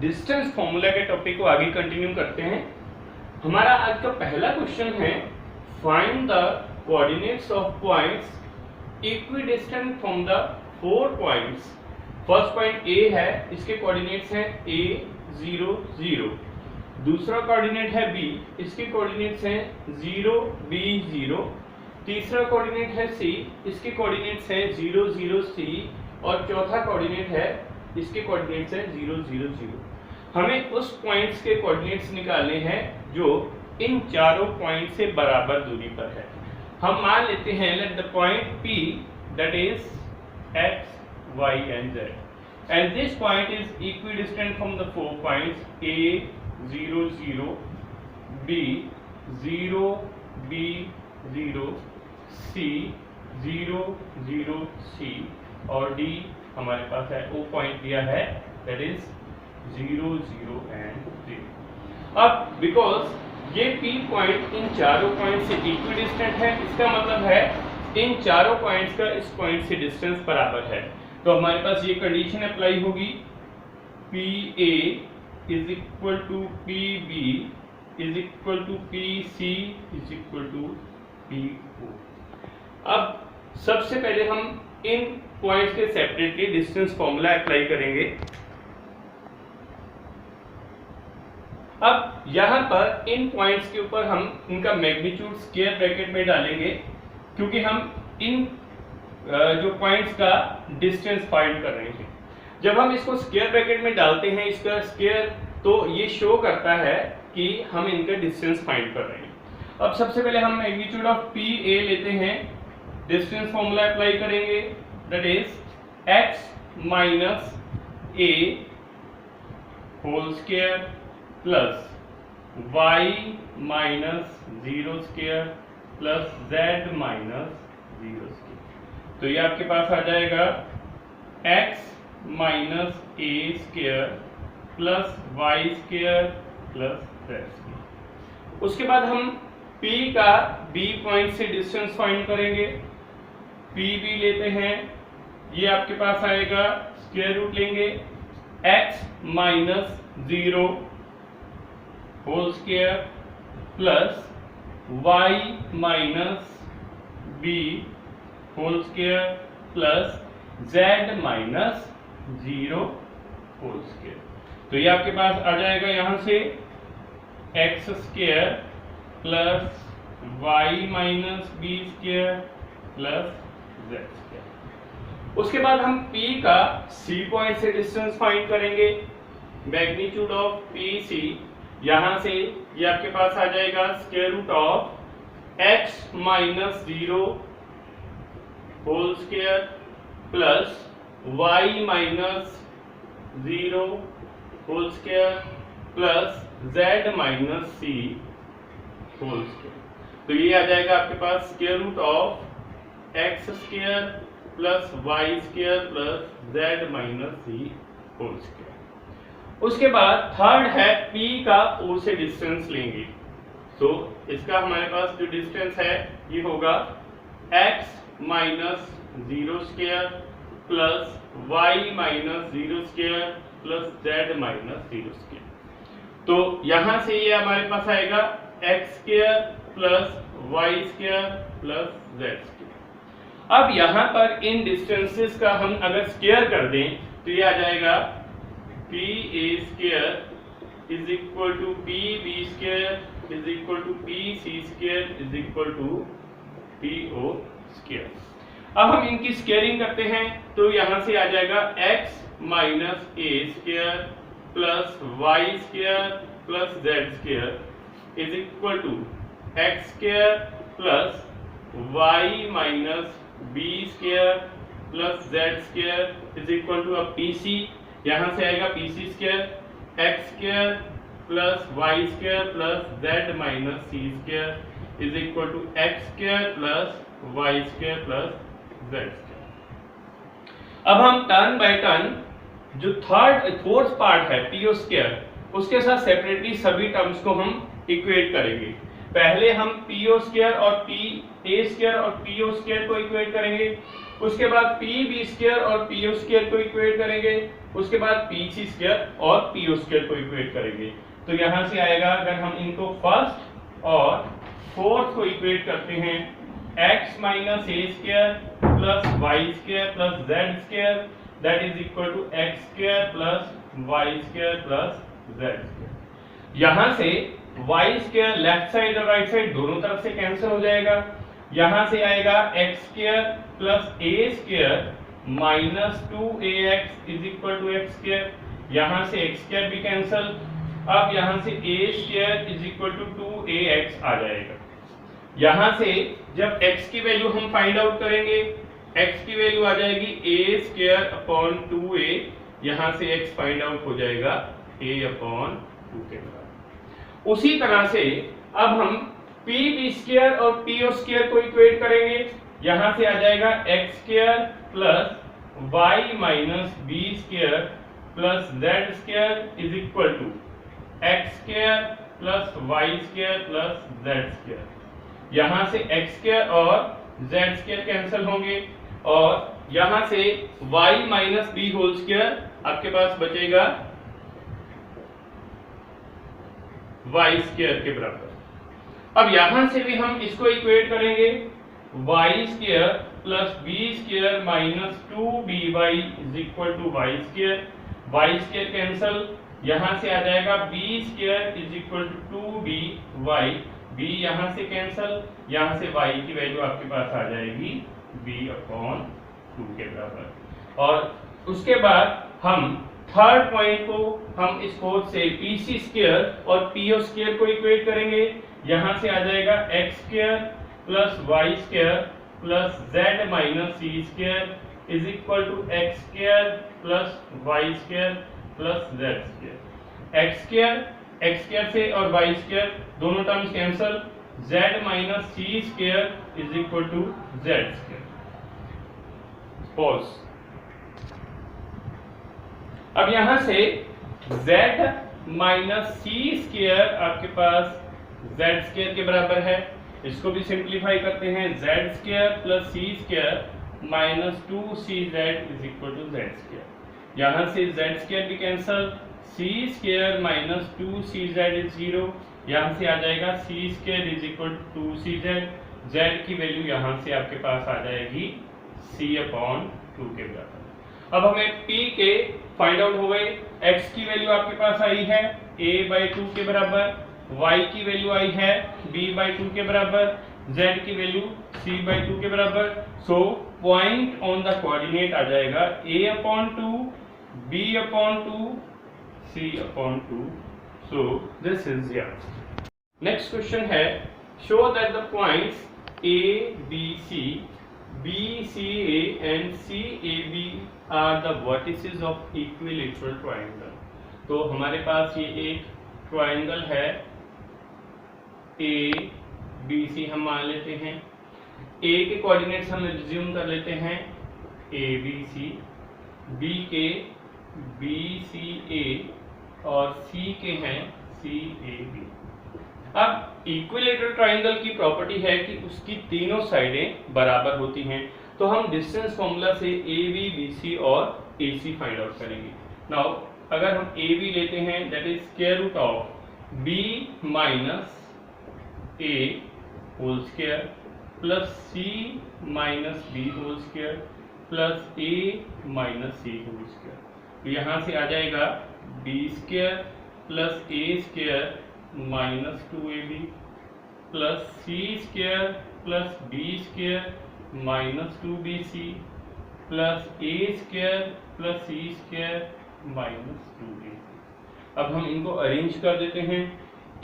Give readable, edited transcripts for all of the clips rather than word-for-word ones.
Distance formula के topic को आगे कंटिन्यू करते हैं। हमारा आज का पहला क्वेश्चन है find the coordinates of points equidistant from the 4 points. First point A है, इसके कोऑर्डिनेट्स हैं a 0 0। दूसरा कोऑर्डिनेट है b, इसके कोऑर्डिनेट्स हैं 0 b 0। तीसरा कोऑर्डिनेट है c, इसके कोऑर्डिनेट्स हैं 0 0 c। और चौथा कोऑर्डिनेट है, इसके कोऑर्डिनेट्स हैं 0 0 0। हमें उस पॉइंट्स के कोऑर्डिनेट्स निकालने हैं जो इन चारों पॉइंट से बराबर दूरी पर है। हम मान लेते हैं let the point P that is x, y and z and this point is equidistant from the 4 points A 0 0, B 0 B 0, C 0 0 C और D हमारे पास है O पॉइंट दिया है that is 0 0 and 0। अब बिकॉज ये P पॉइंट इन चारों point से equidistant है, इसका मतलब है इन चारों पॉइंट्स का इस पॉइंट से डिस्टेंस बराबर है। तो हमारे पास ये कंडीशन अप्लाई होगी PA is equal to PB is equal to PC is equal to PO। अब सबसे पहले हम इन पॉइंट्स के सेपरेटली डिस्टेंस फॉर्मूला अप्लाई करेंगे। अब यहाँ पर इन पॉइंट्स के ऊपर हम इनका मैग्नीट्यूड स्क्वायर ब्रैकेट में डालेंगे क्योंकि हम इन जो पॉइंट्स का डिस्टेंस फाइंड कर रहे हैं। जब हम इसको स्क्वायर ब्रैकेट में डालते हैं इसका स्क्वायर, तो ये शो करता है कि हम इनका डिस्टेंस फाइंड कर रहे हैं। अब सबसे पहले हम मैग्नीट्यूड ऑफ PA लेते हैं, डिस्टेंस फॉर्मूला अप्लाई करेंगे that is x minus a whole square plus y minus 0 square plus z minus 0 square. तो ये आपके पास आ जाएगा x minus a square plus y square plus z square. उसके बाद हम P का B पॉइंट से डिस्टेंस फाइंड करेंगे। PB लेते हैं, ये आपके पास आएगा स्क्वायर रूट लेंगे x minus 0 whole square plus y minus b whole square plus z minus 0 whole square. तो ये आपके पास आ जाएगा यहां से x square plus y minus b square plus z square. उसके बाद हम P का C पॉइंट से डिस्टेंस फाइंड करेंगे। मैग्नीट्यूड ऑफ PC यहां से ये आपके पास आ जाएगा square root of x minus 0 whole square plus y minus 0 whole square plus z minus c whole square. तो ये आ जाएगा आपके पास square root of x square plus y square plus z minus c whole square. उसके बाद third है P का O से डिस्टेंस लेंगे। तो इसका हमारे पास जो डिस्टेंस है ये होगा x minus 0 square plus y minus 0 square plus z minus 0 square. तो यहां से ये हमारे पास आएगा x square plus y square plus z square. अब यहां पर इन डिस्टेंसेस का हम अगर स्क्वायर कर दें तो ये आ जाएगा PA square is equal to PB square is equal to PC square is equal to PO square. अब हम इनकी स्क्वायरिंग करते हैं तो यहां से आ जाएगा x minus a square plus y square plus z square is equal to x square plus y minus b square plus z square is equal to अब PC यहां से आएगा PC square x square plus y square plus z minus c square is equal to x square plus y square plus z square. अब हम turn by turn जो fourth part है PO square उसके साथ separately सभी terms को हम equate करेंगे। पहले हम पीओ स्क्वायर और पी ए स्क्वायर और पीओ स्क्वायर को इक्वेट करेंगे, उसके बाद पी बी स्क्वायर और पीओ स्क्वायर को इक्वेट करेंगे, उसके बाद पी सी स्क्वायर और पीओ स्क्वायर को इक्वेट करेंगे। तो यहां से आएगा, अगर हम इनको फर्स्ट और फोर्थ को इक्वेट करते हैं, x minus a square plus y square plus z square that is equal to x square plus y square plus z square. यहां से वाई स्क्वायर लेफ्ट साइड और राइट साइड दोनों तरफ से कैंसिल हो जाएगा। यहां से आएगा x square plus a square minus 2ax is equal to x square. यहां से एक्स स्क्वायर भी कैंसिल। अब यहां से a square is equal to 2ax आ जाएगा। यहां से जब x की वैल्यू हम फाइंड आउट करेंगे, x की वैल्यू आ जाएगी a स्क्वायर अपॉन 2a। यहां से x फाइंड आउट हो जाएगा a अपॉन 2 के बराबर। उसी तरह से अब हम p b स्क्वायर और p स्क्वायर को इक्वेट करेंगे। यहां से आ जाएगा x square plus y minus b square plus z square is equal to x square plus y square plus z square. यहां से x स्क्वायर और z स्क्वायर कैंसिल होंगे और यहां से y minus b whole square आपके पास बचेगा y स्क्वायर के बराबर। अब यहां से भी हम इसको इक्वेट करेंगे, y square plus b square minus 2by is equal to y square. y square cancel, यहां से आ जाएगा b square is equal to 2by, b यहां से कैंसिल, यहां से y की वैल्यू आपके पास आ जाएगी b अपॉन 2 के बराबर। और उसके बाद हम थर्ड पॉइंट को हम इस फोर्थ से पी सी स्क्वायर और पीओ स्क्वायर को इक्वेट करेंगे। यहां से आ जाएगा x square plus y square plus z minus c square is equal to x square plus y square plus z square. X square से और वाई स्क्वायर दोनों terms cancel, z minus c square is equal to z square. Pause. अब यहां से z minus c square आपके पास z square के बराबर है। इसको भी सिंप्लीफाई करते हैं, z square plus c square minus 2cz is equal to z square. यहां से z स्क्वायर भी cancel, c square minus 2cz is 0। यहां से आ जाएगा c square is equal to 2cz। z की वैल्यू यहां से आपके पास आ जाएगी c अपॉन 2 के बराबर। अब हमें p के फाइंड आउट हो गए। x की वैल्यू आपके पास आई है a/2 के बराबर, y की वैल्यू आई है b/2 के बराबर, z की वैल्यू c/2 के बराबर। So point on the coordinate आ जाएगा a/2, b/2, c/2। So this is the answer. Next question है, show that the points a b c b c a and c a b are the vertices of equilateral triangle। तो हमारे पास ये एक triangle है a b c, हम मान लेते हैं। a के कोऑर्डिनेट्स हम रिज्यूम कर लेते हैं a b c, b के b c a और c के हैं c a b। अब इक्विलेटरल ट्रायंगल की प्रॉपर्टी है कि उसकी तीनों साइडें बराबर होती हैं। तो हम डिस्टेंस फॉर्मूला से AB, BC और AC फाइंड आउट करेंगे। नाउ अगर हम AB लेते हैं that is square root of B minus A whole square plus C minus B whole square plus A minus C whole square. तो यहाँ से आ जाएगा B square plus A square minus 2AB plus C square plus B square minus 2BC plus A square plus C square minus 2AC। अब हम इनको arrange कर देते हैं।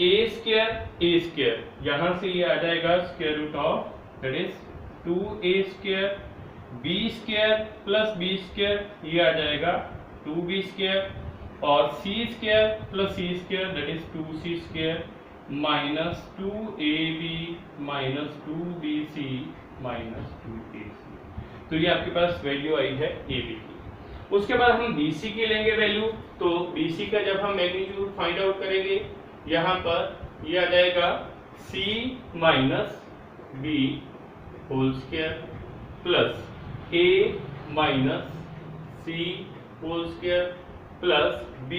A स्क्वायर यहाँ से ये आ जाएगा square root of that is 2A square, B square plus B square ये आ जाएगा 2B स्क्वायर और C square plus C square that is 2C square minus 2AB minus 2BC minus 2AC। तो ये आपके पास वैल्यू आई है AB की। उसके बाद हम BC की लेंगे वैल्यू। तो BC का जब हम मैग्नीट्यूड फाइंड आउट करेंगे, यहाँ पर ये आ जाएगा c minus b whole square plus a minus c whole square plus b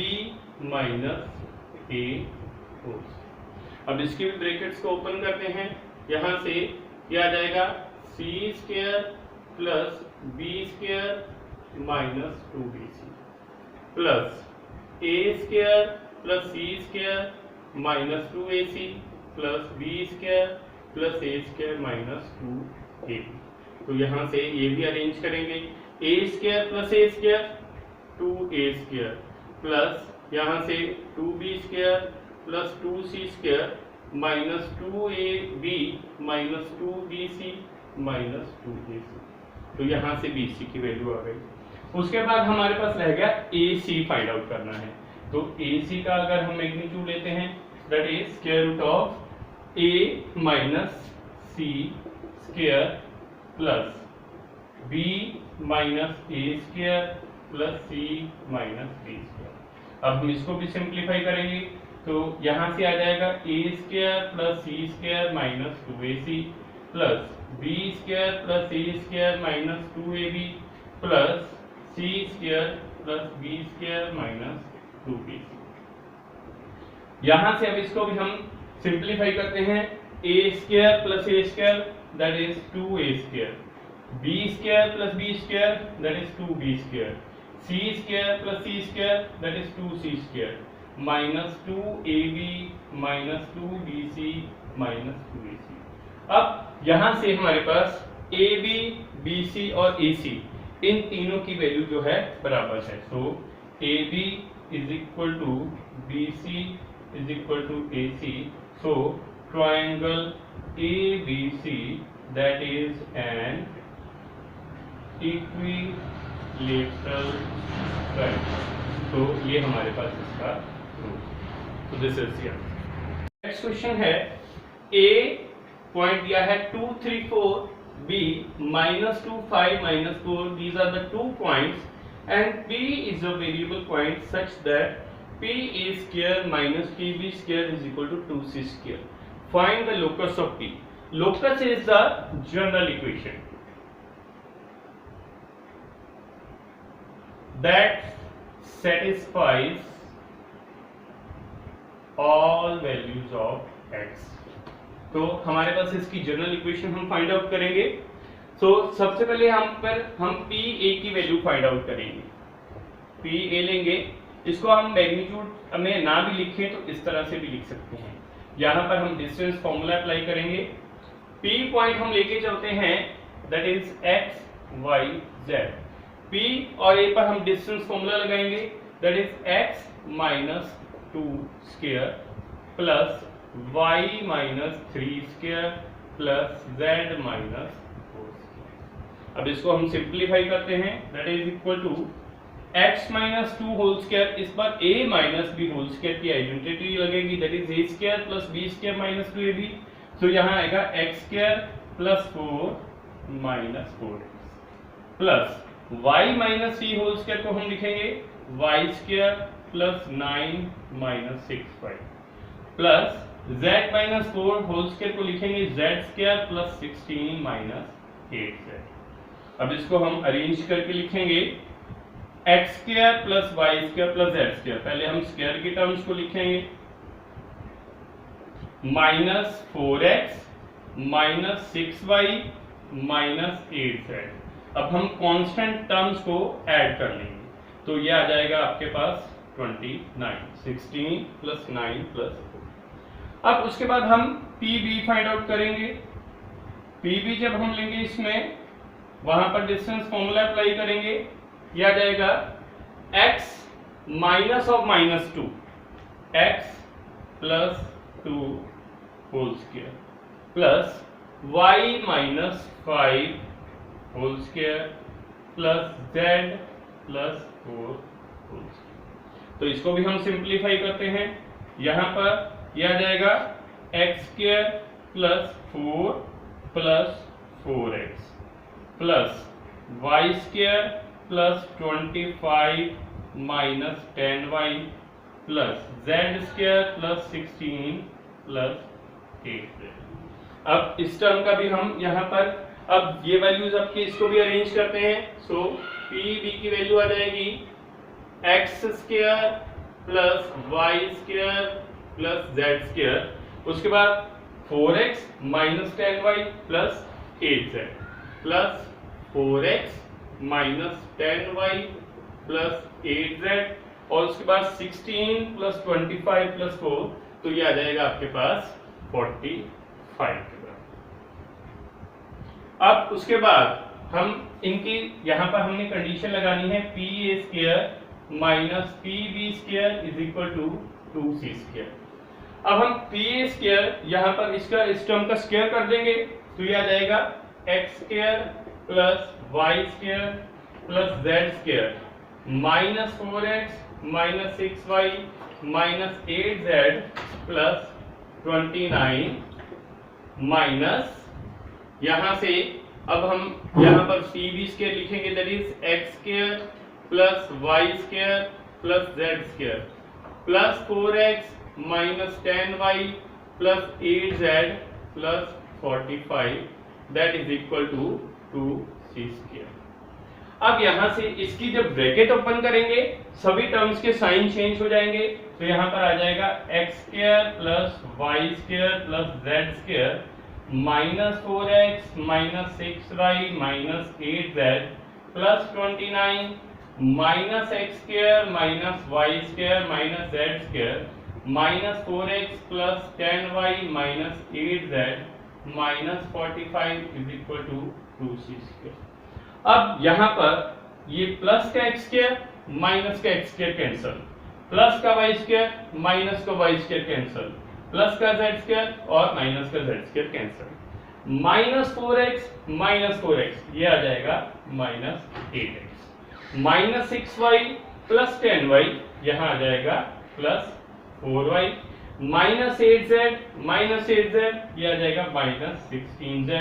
minus a whole square. अब इसके भी ब्रैकेट्स को ओपन करते हैं। यहाँ से क्या आ जाएगा c square plus b square minus 2bc plus a square plus c square minus 2ac plus b square plus a square minus 2ab। तो यहाँ से ये भी अरेंज करेंगे a square plus a square 2a square plus यहाँ से 2b square plus 2c square minus 2ab minus 2bc minus 2ac। तो यहाँ से bc की वैल्यू आ गई। उसके बाद हमारे पास रह गया ac फाइंड आउट करना है। तो ac का अगर हम मैग्नीट्यूड लेते हैं that is square root of a minus c square plus b minus a square plus c minus b square. अब हम इसको भी सिंप्लीफाई करेंगे तो यहाँ से आ जाएगा a square plus c square minus 2ac plus b square plus a square minus 2ab plus c square plus b square minus 2bc। यहाँ से अब इसको भी हम सिंप्लीफाई करते हैं a square plus a square that is 2a square b square plus b square that is 2b square c square plus c square that is 2c square minus 2ab minus 2bc minus 2ac। अब यहाँ से हमारे पास ab bc और ac इन तीनों की value जो है बराबर है। So ab is equal to bc is equal to ac। So triangle abc that is an equilateral triangle. तो ये हमारे पास इसका प्रूफ। तो this is here. Next question है a पॉइंट दिया है 2 3 4 b minus 2 5 minus 4 these are the 2 points and p is a variable point such that pa square minus pb square is equal to 2c square. Find the locus of p. Locus is the general equation that satisfies all values of x. तो हमारे पास इसकी general equation हम find out करेंगे। तो सबसे पहले हम P ए की वैल्यू फाइंड आउट करेंगे। पी ए लेंगे, इसको हम मैग्नीट्यूड में ना भी लिखें तो इस तरह से भी लिख सकते हैं। यहाँ पर हम डिस्टेंस फॉर्मूला अप्लाई करेंगे। पी पॉइंट हम लेके चलते हैं that is x y z. P और ए पर हम डिस्टेंस फॉर्मूला लगाएंगे that is x minus 2 square plus y minus 3 square plus z minus 4 square. अब इसको हम सिंप्लीफाई करते हैं that is equal to x minus 2 whole square. इस पर a minus b whole square की आइडेंटिटी लगेगी that is a square plus b square minus 2ab। तो यहाँ आएगा x square plus 4 minus 4x plus y minus 3 whole square को हम लिखेंगे y square plus 9 minus 6y plus z minus 4 whole square को लिखेंगे z square plus 16 minus 8z। अब इसको हम अरेंज करके लिखेंगे x square plus y square plus z square. पहले हम स्क्वायर की टर्म्स को लिखेंगे minus 4x minus 6y minus 8z। अब हम कांस्टेंट टर्म्स को ऐड कर लेंगे तो ये आ जाएगा आपके पास 29 16 प्लस 9 प्लस 4। अब उसके बाद हम PB फाइंड आउट करेंगे। PB जब हम लेंगे इसमें वहां पर डिस्टेंस फॉर्मूला अप्लाई करेंगे, यह आ जाएगा x minus of minus 2 x plus 2 whole square plus y minus 5 whole square plus z plus 4 whole square. तो इसको भी हम सिंप्लीफाई करते हैं। यहाँ पर यह आ जाएगा x square plus 4 plus 4x plus y square plus 25 minus 10y plus z square plus 16 plus 8z। अब इस टर्म का भी हम यहाँ पर अब ये वैल्यूज आपके इसको भी अरेंज करते हैं। सो पी बी की वैल्यू आ जाएगी x square plus y square plus z square, उसके बाद 4x minus 10y plus 8z plus 4x minus 10y plus 8z और उसके बाद 16 प्लस 25 प्लस 4, तो ये आ जाएगा आपके पास 45 के बाद। अब उसके बाद हम इनकी यहाँ पर हमने कंडीशन लगानी है P A square minus P B square is equal to 2c square. अब हम पी ए स्क्वायर यहाँ पर इसका इस टर्म का स्क्वायर कर देंगे तो ये आ जाएगा x square plus y square plus z square minus 4x minus 6y minus 8z plus 29 minus यहाँ से अब हम यहाँ पर पी बी स्क्वायर लिखेंगे, that is x square plus y square plus z square plus 4x minus 10y plus 8z plus 45 that is equal to 2c square. अब यहाँ से इसकी जब ब्रैकेट ओपन करेंगे सभी टर्म्स के साइन चेंज हो जाएंगे, तो यहाँ पर आ जाएगा x square plus y square plus z square minus 4x minus 6y minus 8z plus 29 minus x square minus y square minus z square minus 4x plus 10y minus 8z minus 45 is equal to 2c square. अब यहाँ पर ये plus का x square minus का x square cancel, plus का y square minus का y square cancel, plus का z square और माइनस का z square cancel, minus 4x minus 4x ये आ जाएगा minus 8x, minus 6y plus 10y यहाँ आ जाएगा प्लस 4y, माइनस 8z ये आ जाएगा माइनस 16z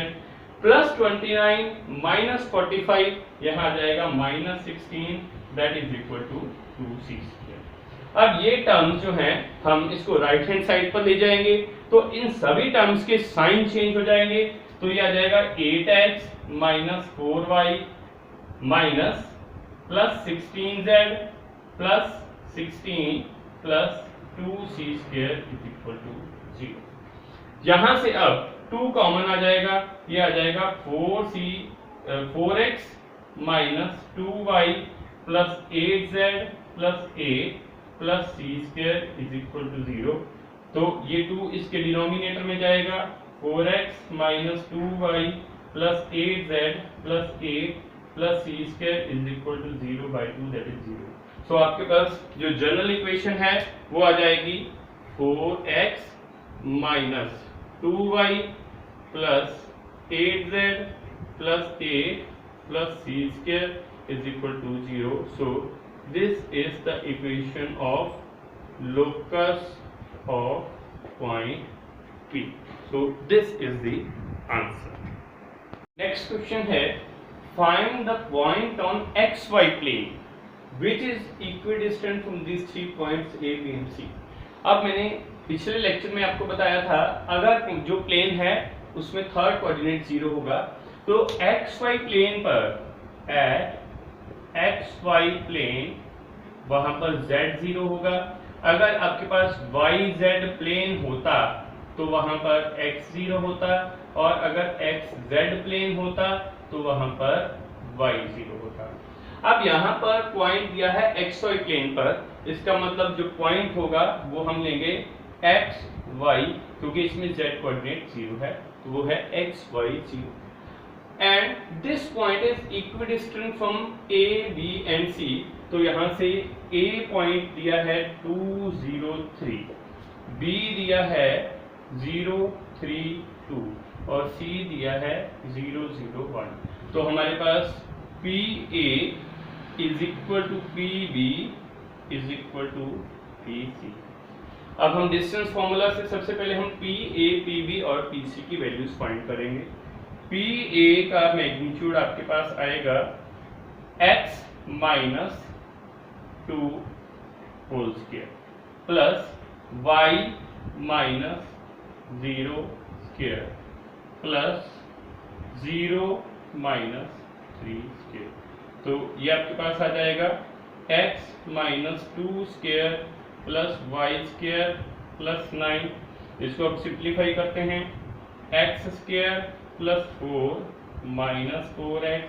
प्लस 29 माइनस 45 यहाँ आ जाएगा minus 16 that is equal to 2c square. अब ये टर्म्स जो हैं हम इसको राइट हैंड साइड पर ले जाएंगे तो इन सभी टर्म्स के साइन चेंज हो जाएंगे, तो ये आ जाएगा 8x minus 4y minus plus 16z plus 16 plus 2c square is equal to 0। यहाँ से अब 2 कॉमन आ जाएगा, ये आ जाएगा 4x minus 2y plus 8z plus 8 plus c square is equal to 0। तो ये 2 इसके डिनोमिनेटर में जाएगा, 4x minus 2y plus 8z plus 8 plus c square is equal to 0/2 that is 0। So आपके पास जो जनरल इक्वेशन है वो आ जाएगी 4x minus 2y plus 8z plus 8 plus c square is equal to 0. So this is the equation of locus of point P. So this is the answer. Next question है find the point on xy plane which is equidistant from these 3 points A, B and C. अब मैंने पिछले lecture में आपको बताया था अगर जो प्लेन है उसमें थर्ड कोऑर्डिनेट 0 होगा तो xy प्लेन पर एट xy प्लेन वहां पर z 0 होगा। अगर आपके पास yz प्लेन होता तो वहां पर x 0 होता और अगर xz प्लेन होता तो वहां पर y 0 होता। अब यहाँ पर पॉइंट दिया है xy प्लेन पर, इसका मतलब जो पॉइंट होगा वो हम लेंगे x y, क्योंकि इसमें z कोऑर्डिनेट 0 है तो वो है x y 0 and this point is equidistant from a b and c। तो यहाँ से a पॉइंट दिया है 2 0 3, b दिया है 0 3 2 और c दिया है 0 0 1। तो हमारे पास P A is equal to P B is equal to P C. अब हम डिस्टेंस फॉर्मूला से सबसे पहले हम पी ए पी बी और पी सी की वैल्यूज फाइंड करेंगे। पी ए का मैग्नीट्यूड आपके पास आएगा x minus 2 whole square plus y minus 0 square plus 0 minus 3 square. तो ये आपके पास आ जाएगा x minus 2 square plus y square plus 9। इसको अब सिंप्लीफाई करते हैं, x square plus 4 minus 4x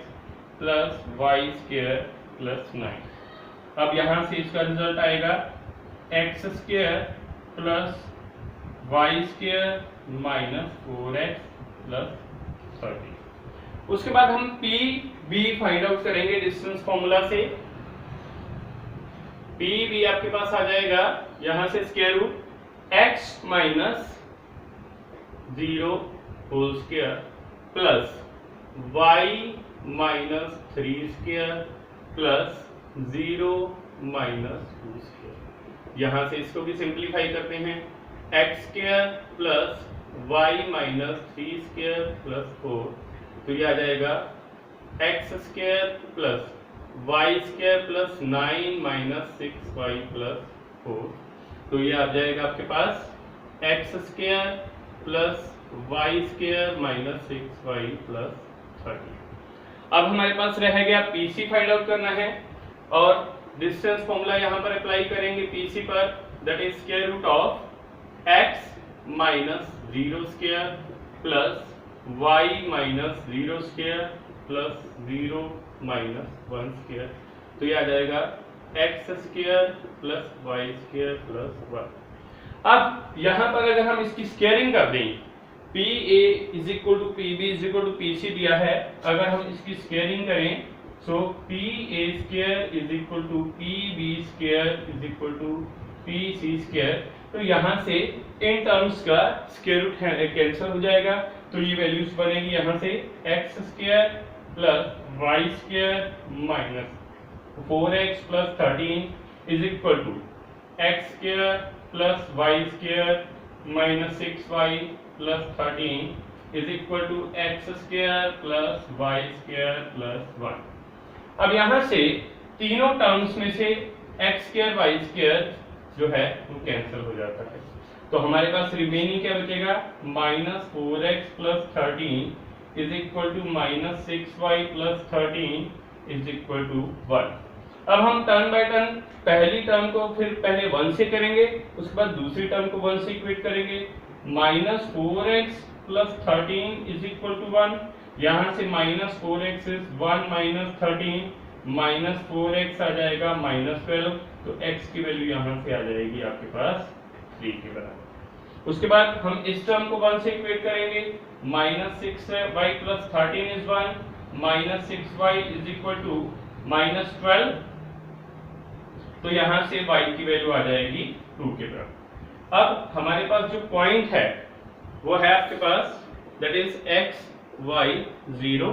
plus y square plus 9। अब यहाँ से इसका रिजल्ट आएगा x square plus y square minus 4x plus 30। उसके बाद हम पी बी फाइंड आउट करेंगे डिस्टेंस फॉर्मूला से। पी बी आपके पास आ जाएगा यहां से square root x minus 0 whole square plus y minus 3 square plus 0 minus 2 square. यहां से इसको भी सिंप्लीफाई करते हैं, x square plus y minus 3 square plus 4। तो ये आ जाएगा x square plus y square plus 9 minus 6y plus 4। तो ये आ जाएगा आपके पास x square plus y square minus 6y plus 30। अब हमारे पास रह गया PC फाइंड आउट करना है और डिस्टेंस फॉर्मूला यहाँ पर अप्लाई करेंगे PC पर, that is square root of x minus 0 square plus y minus 0 square plus 0 minus 1 square. तो ये आ जाएगा x square plus y square plus 1। अब यहाँ पर अगर हम इसकी स्क्वायरिंग कर दें, P A is equal to P B is equal to P C दिया है, अगर हम इसकी स्क्वायरिंग करें so P A square is equal to P B square is equal to P C square. तो यहाँ से इन टर्म्स का स्क्वायर रूट कैंसिल हो जाएगा, तो ये वैल्यूज बनेगी यहाँ से x square plus y square minus 4x plus 13 is equal to x square plus y square minus 6y plus 13 is equal to x square plus y square plus 1। अब यहाँ से तीनों टर्म्स में से एक्स स्क्वायर वाई स्क्वायर जो है वो cancel हो जाता है, तो हमारे पास रिमेनिंग क्या बचेगा, minus 4x plus 13 is equal to minus 6y plus 13 is equal to 1। अब हम टर्म बाय टर्म पहली टर्म को फिर पहले 1 से करेंगे, उसके बाद दूसरी टर्म को 1 से इक्वेट करेंगे। Minus 4x plus 13 is equal to 1, यहाँ से minus 4x is 1 minus 13 minus 4x आ जाएगा माइनस 12, तो x की वैल्यू यहाँ से आ जाएगी आपके पास 3 के बराबर। उसके बाद हम इस टर्म को 1 से इक्वेट करेंगे, minus 6y plus 13 is 1 minus 6y is equal to minus 12, तो यहाँ से y की वैल्यू आ जाएगी 2 के बराबर। अब हमारे पास जो पॉइंट है वो है आपके पास दैट इज x y 0,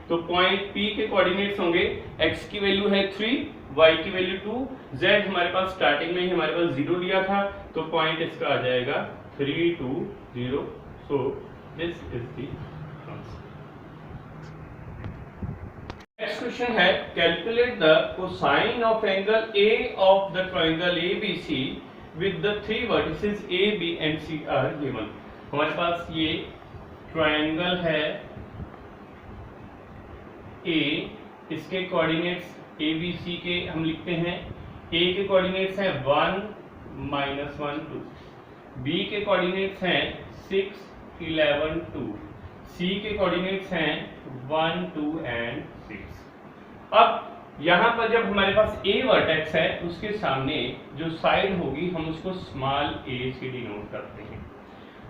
तो पॉइंट P के कोऑर्डिनेट्स होंगे, x की वैल्यू है 3, y की वैल्यू 2, z हमारे पास स्टार्टिंग में ही हमारे पास 0 लिया था, तो पॉइंट इसका आ जाएगा 3 2 0। So this is the answer. Next question है, calculate the cosine of angle A of the triangle ABC with the 3 vertices A B and C are given. हमारे पास ये ट्रायंगल है A, इसके कोऑर्डिनेट्स ABC के हम लिखते हैं, A के कोऑर्डिनेट्स हैं 1 माइनस 1 2, B के कोऑर्डिनेट्स हैं 6 11 2, C के कोऑर्डिनेट्स हैं 1 2 and 6। अब यहाँ पर जब हमारे पास A वर्टेक्स है उसके सामने जो साइड होगी हम उसको स्मॉल a से डिनोट करते हैं,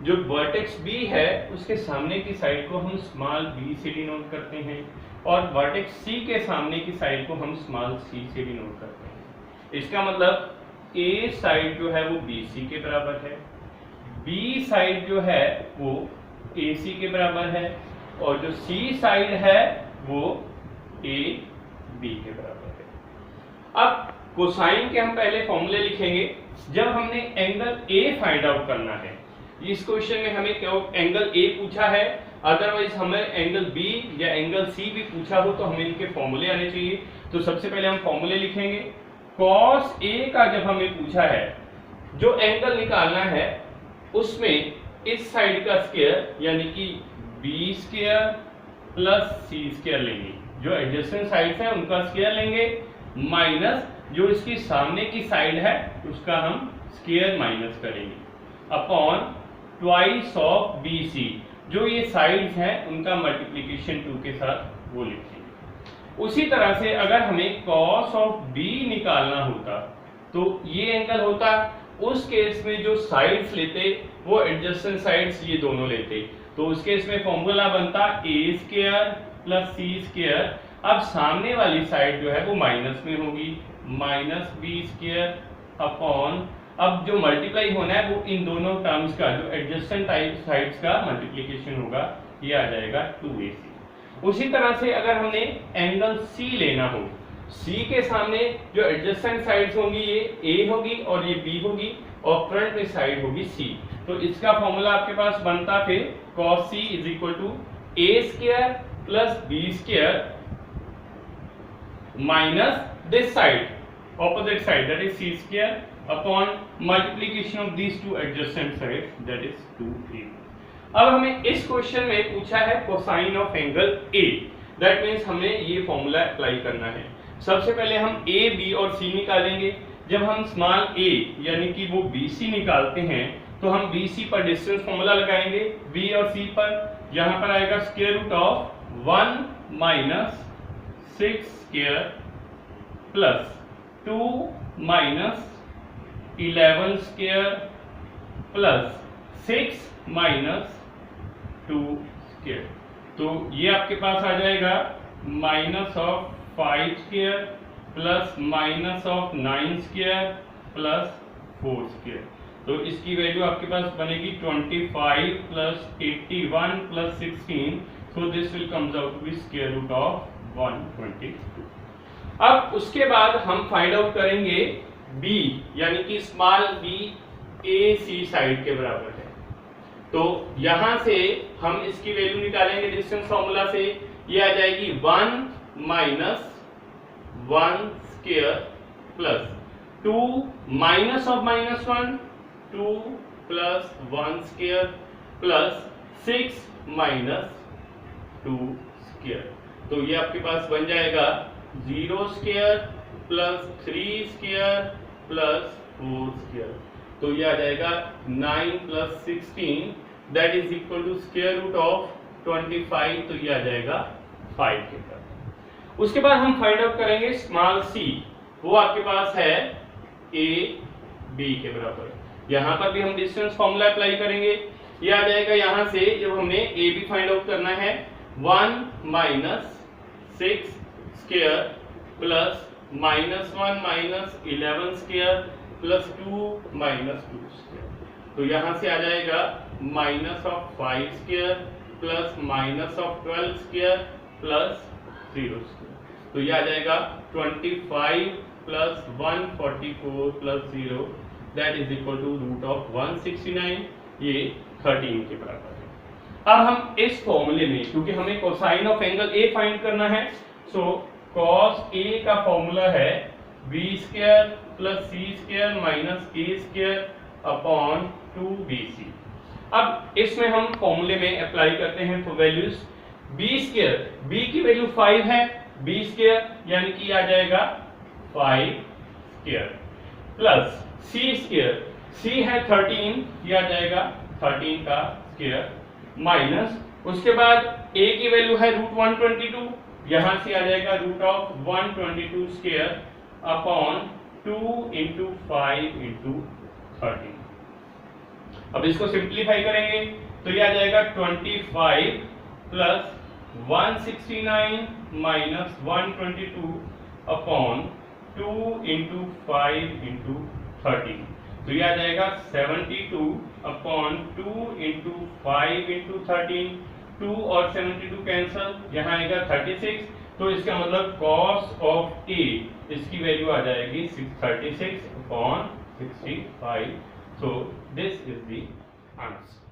जो वर्टेक्स B है उसके सामने की साइड को हम स्मॉल b से डिनोट करते हैं, और वर्टेक्स C के सामने की साइड को हम स्मॉल c से डिनोट करते हैं। इसका मतलब A साइड जो है वो BC के बराबर है, B साइड जो है वो AC के बराबर है, और जो C साइड है वो AB के बराबर है। अब कोसाइन के हम पहले फॉर्मूले लिखेंगे। जब हमने एंगल A फाइंड आउट करना है, इस क्वेश्चन में हमें क्या एंगल A पूछा है, अदरवाइज हमें एंगल B या एंगल C भी पूछा हो तो हमें इनके फॉर्मूले आने चाहिए। तो सबसे पहले हम फॉर्मूले लिखेंगे। कॉस A का जब हमें पूछा है, जो एंगल निकालना है उसमें इस साइड का स्क्वायर यानी कि B square plus c square लेंगे, जो एडजेसेंट साइड्स हैं उनका स्क्वायर लेंगे, माइनस जो इसकी सामने की साइड है उसका हम स्क्वायर माइनस करेंगे, upon twice of B C, जो ये साइड्स हैं उनका मल्टीप्लिकेशन 2 के साथ वो लिखेंगे। उसी तरह से अगर हमें कॉस ऑफ बी निकालना होता तो ये एंगल होता, उस केस में जो साइड्स लेते वो एडजेसेंट साइड्स ये दोनों लेते, तो उस केस में फॉर्मूला बनता ए स्क्वायर प्लस सी स्क्वायर। अब सामने वाली साइड जो है वो माइनस में होगी, माइनस बी स्क्वायर अपॉन, अब जो मल्टीप्लाई होना है वो इन दोनों टर्म्स का जो एडजेसेंट साइड्स का मल्टीप्लिकेशन होगा, ये आ जाएगा 2ac। उसी तरह से अगर हमने एंगल C लेना हो, C के सामने जो एडजेसेंट साइड्स होंगी ये A होगी और ये B होगी और फ्रंट में साइड होगी C, तो इसका फॉर्मूला आपके पास बनता फिर cos C is equal to a square plus b square minus this side opposite side that is c square upon multiplication of these two adjacent sides that is 2a। अब हमें इस question में पूछा है cosine of angle a, that means हमें ये formula apply करना है। सबसे पहले हम a b और c निकालेंगे। जब हम स्मॉल a यानी कि वो bc निकालते हैं तो हम bc पर डिस्टेंस फॉर्मूला लगाएंगे, b और c पर यहाँ पर आएगा square root of 1 minus 6 square plus 2 minus 11 square plus 6 minus 2 square, तो ये आपके पास आ जाएगा minus of 5 square plus minus of 9 square plus 4 square, तो इसकी वैल्यू आपके पास बनेगी 25 plus 81 plus 16, so this will comes out to be square root of 122। अब उसके बाद हम फाइंड आउट करेंगे b यानी कि स्मॉल b ए सी साइड के बराबर है, तो यहां से हम इसकी वैल्यू निकालेंगे डिस्टेंस फॉर्मूला से, ये आ जाएगी 1 minus 1 square plus 2 minus of minus 1 2 plus 1 square plus 6 minus 2 square, तो ये आपके पास बन जाएगा 0 square plus 3 square plus 4 square, तो ये आ जाएगा 9 plus 16 that is equal to square root of 25, तो ये आ जाएगा 5 के बराबर। उसके बाद हम फाइंड आउट करेंगे स्मॉल c, वो आपके पास है a b के बराबर, यहाँ पर भी हम डिस्टेंस फॉर्मूला अप्लाई करेंगे, ये आ जाएगा यहाँ से जब हमने a b फाइंड आउट करना है 1 minus 6 square plus minus 1 minus 11 square plus 2 minus 2 square, तो यहाँ से आ जाएगा minus of 5 square plus minus of 12 square plus 0 square, तो ये आ जाएगा 25 plus 144 plus 0 that is equal to root of 169, ये 13 के बराबर है। अब हम इस फॉर्मूले में, क्योंकि हमें cosine of angle A find करना है, सो cos a का फॉर्मूला है b square plus c square minus a square upon 2bc। अब इसमें हम फॉर्मूले में अप्लाई करते हैं तो वैल्यूज, b स्क्वायर, b की वैल्यू 5 है, b स्क्वायर यानी कि आ जाएगा 5 square plus c square, c है 13, ये आ जाएगा 13 का स्क्वायर माइनस, उसके बाद a की वैल्यू है रूट 122, यहां से आ जाएगा root of 122 square upon 2 into 5 into 13। अब इसको सिंप्लीफाई करेंगे तो ये आ जाएगा 25 plus 169 minus 122 upon 2 into 5 into 13, तो ये आ जाएगा 72 अपॉन 2 इंटू 5 इंटू 13, 2 और 72 कैंसल, यहाँ आएगा 36, तो इसका मतलब cos ऑफ a इसकी वैल्यू आ जाएगी 36 upon 65, so this is the answer।